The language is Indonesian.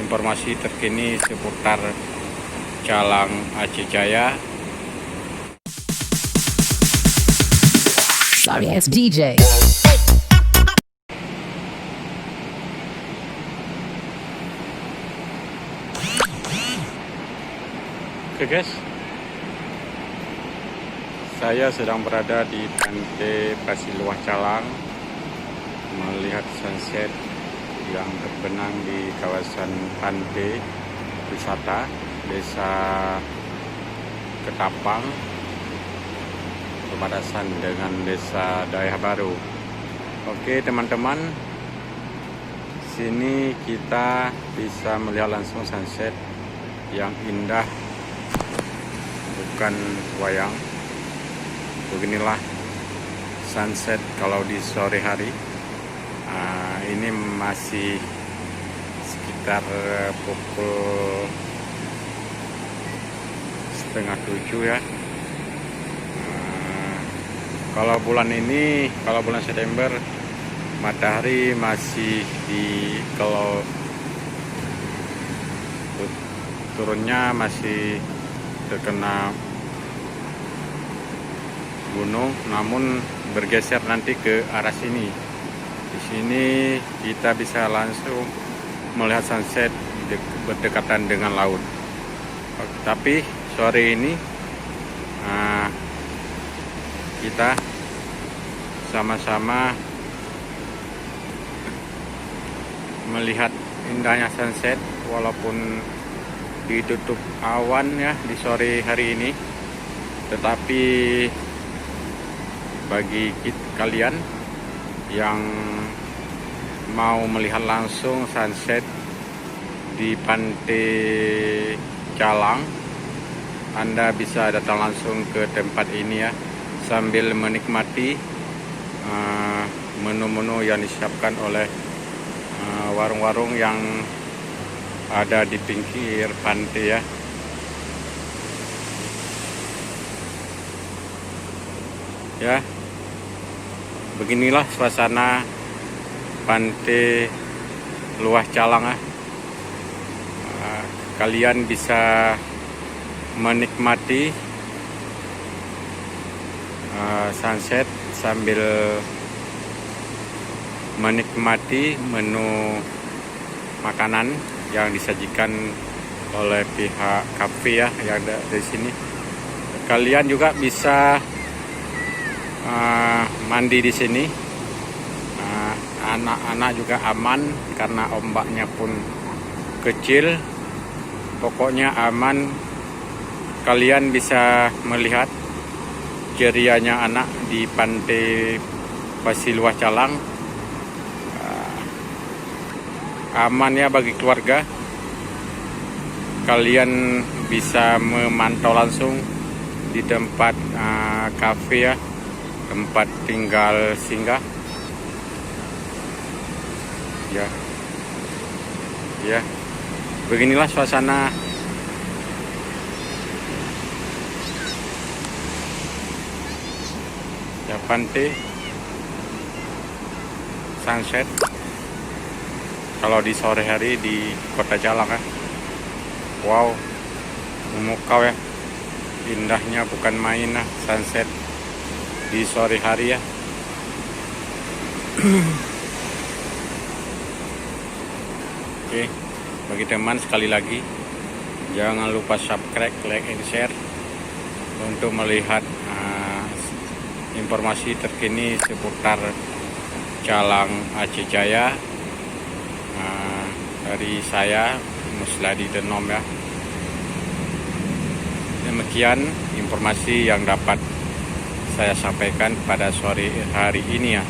informasi terkini seputar Calang Aceh Jaya. Sorry, it's DJ. Oke guys, saya sedang berada di Pantai Pasir Luah Calang, melihat sunset yang terbenam di kawasan pantai wisata Desa Ketapang, berbatasan dengan Desa Dayah Baru. Oke teman-teman, sini kita bisa melihat langsung sunset yang indah, bukan wayang. Beginilah sunset kalau di sore hari. Ini masih sekitar pukul 6:30 ya. Kalau bulan September, matahari masih kalau turunnya masih terkena gunung, namun bergeser nanti ke arah sini. Di sini kita bisa langsung melihat sunset berdekatan dengan laut. Tapi sore ini kita sama-sama melihat indahnya sunset walaupun ditutup awan ya di sore hari ini. Tetapi bagi kalian yang mau melihat langsung sunset di Pantai Calang, Anda bisa datang langsung ke tempat ini ya, sambil menikmati menu-menu yang disiapkan oleh warung-warung yang ada di pinggir pantai ya. Ya, beginilah suasana Pantai Luah Calang ya. Kalian bisa menikmati sunset sambil menikmati menu makanan yang disajikan oleh pihak kafe ya yang ada di sini. Kalian juga bisa mandi di sini. Anak-anak juga aman karena ombaknya pun kecil. Pokoknya aman. Kalian bisa melihat cerianya anak di Pantai Pasir Luah Calang. Aman ya bagi keluarga. Kalian bisa memantau langsung di tempat kafe ya, tempat tinggal singgah ya. Beginilah suasana ya pantai sunset kalau di sore hari di Kota Calang ya. Wow, memukau ya, indahnya bukan main lah sunset di sore hari ya. Oke, bagi teman sekali lagi jangan lupa subscribe, like, and share untuk melihat informasi terkini seputar Calang Aceh Jaya. Dari saya Musladi Denom ya. Demikian informasi yang dapat saya sampaikan pada sore hari ini ya.